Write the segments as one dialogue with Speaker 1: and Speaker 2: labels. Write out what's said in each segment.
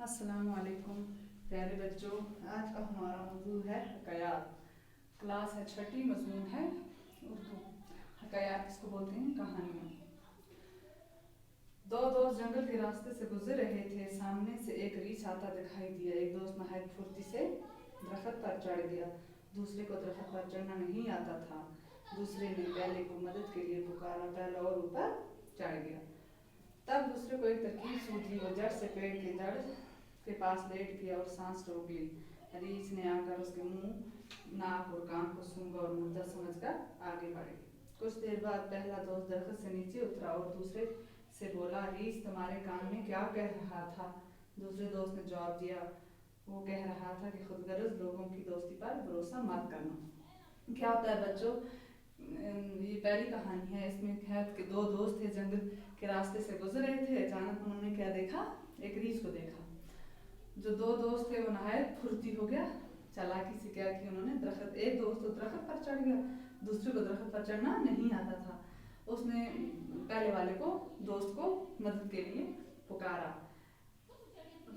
Speaker 1: अस्सलाम वालेकुम प्यारे बच्चों, आज का हमारा मौजू है हकायात। क्लास है छठी, मजमून है उर्दू। हकायात किसको बोलते हैं? कहानियाँ। दो दोस्त जंगल के रास्ते से गुजर रहे थे। सामने से एक रीछ आता दिखाई दिया। एक दोस्त नहायत फुर्ती से दरख्त पर चढ़ गया। दूसरे को दरख्त पर चढ़ना नहीं आता था। दूसरे ने पहले को मदद के लिए पुकारा। पहला और ऊपर चढ़ गया। तब दूसरे को एक तरकीब सूझी। वो जड़ से पेड़ की जड़ के पास लेट गया और सांस रोक ली। रीछ ने आकर उसके मुंह, नाक और कान को सूंघा और मुद्दा समझकर आगे बढ़े। कुछ देर बाद पहला दोस्त दरख्त से नीचे उतरा और दूसरे से बोला, रीछ तुम्हारे कान में क्या कह रहा था? दूसरे दोस्त ने जवाब दिया, वो कह रहा था कि खुदगर्ज लोगों की दोस्ती पर भरोसा मत करना। क्या होता है बच्चों, ये पहली कहानी है। इसमें है कि दो दोस्त थे, जंगल के रास्ते से गुजर रहे थे। अचानक उन्होंने क्या देखा? एक रीछ को देखा। जो दो दोस्त थे वो नहायत फुर्ती हो गया। चालाकी से क्या किया उन्होंने, दरख्त, एक दोस्त तो दरख्त पर चढ़ गया, दूसरे को दरख्त पर चढ़ना नहीं आता था। उसने पहले वाले को, दोस्त को मदद के लिए पुकारा।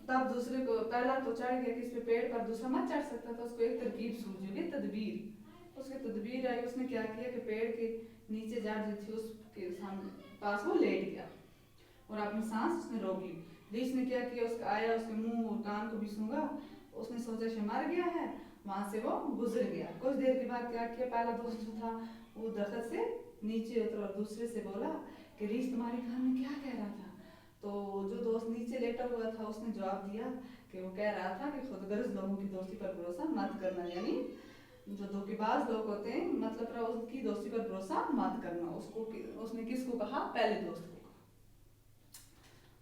Speaker 1: तब दूसरे को, पहला तो चढ़ गया किस पे, पेड़ पर, दूसरा मत चढ़ सकता था। उसको एक तरकीब सूझी, तदबीर। उसकी तदबीर आई। उसने क्या किया कि पेड़ के नीचे जड़ जो थी उसके पास वो लेट गया और अपनी सांस उसने रोक ली। रीछ ने क्या किया, उसका आया, उसके मुंह और कान को भी सूंघा। उसने सोचा कि मर गया है, वहां से वो गुजर गया। कुछ देर के बाद क्या किया, पहला दोस्त जो था वो दरख्त से नीचे उतरा और दूसरे से बोला कि रीछ तुम्हारे कान में क्या कह रहा था? तो जो दोस्त नीचे लेटा हुआ था उसने जवाब दिया कि वो कह रहा था कि खुदगर्ज लोगों की दोस्ती पर भरोसा मत करना, यानी जो धोखेबाज लोग होते हैं, मतलब उसकी दोस्ती पर भरोसा मत करना। उसने किसको कहा? पहले दोस्त को।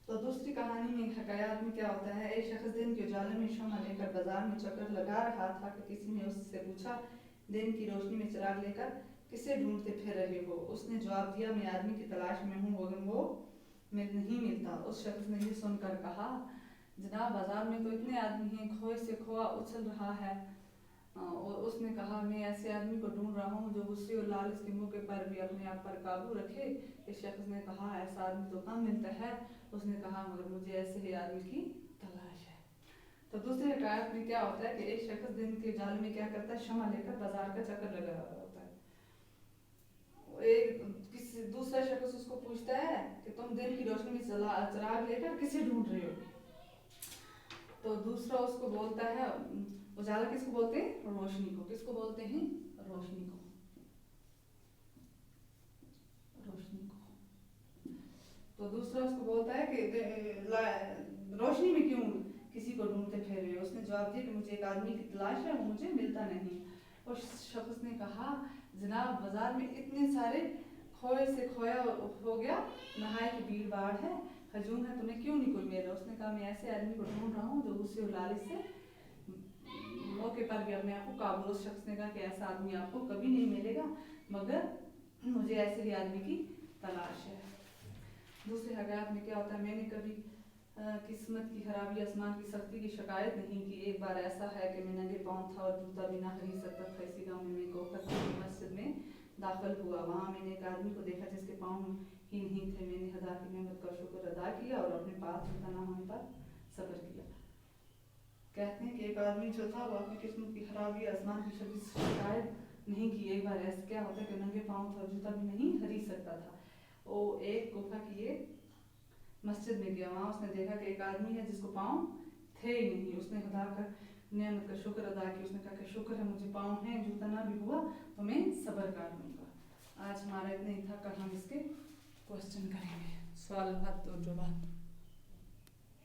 Speaker 1: तो दूसरी कहानी में, हकायात में क्या होता है, एक शख्स दिन के उजाले में शम्मा लेकर बाजार में चक्कर लगा रहा था कि किसी ने उससे पूछा, दिन की रोशनी में चिराग लेकर किसे ढूंढते फिर रहे हो? उसने जवाब दिया, मैं आदमी की तलाश में हूँ, मगर वो मैं नहीं मिलता। उस शख्स ने ये सुनकर कहा, जनाब बाजार में तो इतने आदमी हैं, खोए से खोआ उछल रहा है। और उसने कहा, मैं ऐसे आदमी को ढूंढ रहा हूँ जो गुस्से और लालच के मौके पर भी अपने आप पर काबू रखे। इस शख्स ने कहा, ऐसा आदमी तो कम मिलता है। उसने कहा, मगर मुझे ऐसे ही आदमी की तलाश है। तो दूसरी हकायत में क्या होता है कि एक शख्स दिन के जाल में क्या करता है, शमा लेकर बाजार का चक्कर लगा रहा होता है। दूसरा शख्स उसको पूछता है कि तुम दिन की रोशनी में चिराग लेकर किसे ढूंढ रहे हो? तो दूसरा उसको बोलता है, उजाला किसको बोलते हैं? रोशनी को। किसको बोलते हैं? रोशनी को। तो दूसरा उसको बोलता है कि रोशनी में क्यों किसी को ढूंढते फिर रहे हो? उसने जवाब दिया कि मुझे एक आदमी की तलाश है, वो मुझे मिलता नहीं। उस शख्स ने कहा, जनाब बाजार में इतने सारे खोए से खोया हो गया, नहाए की भीड़ भाड़ है, हजूम है, तुम्हें क्यों नहीं कोई मिल रहा? उसने कहा, मैं ऐसे आदमी को ढूंढ रहा हूँ जो गुस्से और लालच से मौके पर भी अपने आप को काबू। उस शख्स ने कहा कि ऐसा आदमी आपको कभी नहीं मिलेगा, मगर मुझे ऐसे ही आदमी की तलाश है। दूसरे हकायत में क्या होता है, मैंने कभी किस्मत की खराबी, आसमान की सख्ती की शिकायत नहीं की। एक बार ऐसा है कि मैं नंगे पाँव था और जूता भी ना खरीद सकता था। इसी गाँव में मैं गोखर की मस्जिद में दाखिल हुआ। वहाँ मैंने एक आदमी को देखा जिसके पाँव ही नहीं थे। मैंने खुदा की नेमत का शुक्र अदा किया और अपने पास जूता ना होने पर सब्र किया। कहते हैं कि एक आदमी जो था वो अपनी किस्मत की खराबी, आसमान की शिकायत नहीं की। एक बार ऐसा क्या होता है कि नंगे पाँव था, जूता भी नहीं खरीद सकता था। वो एक गुफा की एक मस्जिद में गया। वहाँ उसने देखा कि एक आदमी है जिसको पाँव थे ही नहीं। उसने खुदा का नेमत का शुक्र अदा किया। उसने कहा कि शुक्र है मुझे पाँव हैं, जूता ना भी हुआ तो मैं सब्र कर लूँगा। आज हमारा इतना ही था, कल हम इसके क्वेश्चन करेंगे, सवाल और जवाब।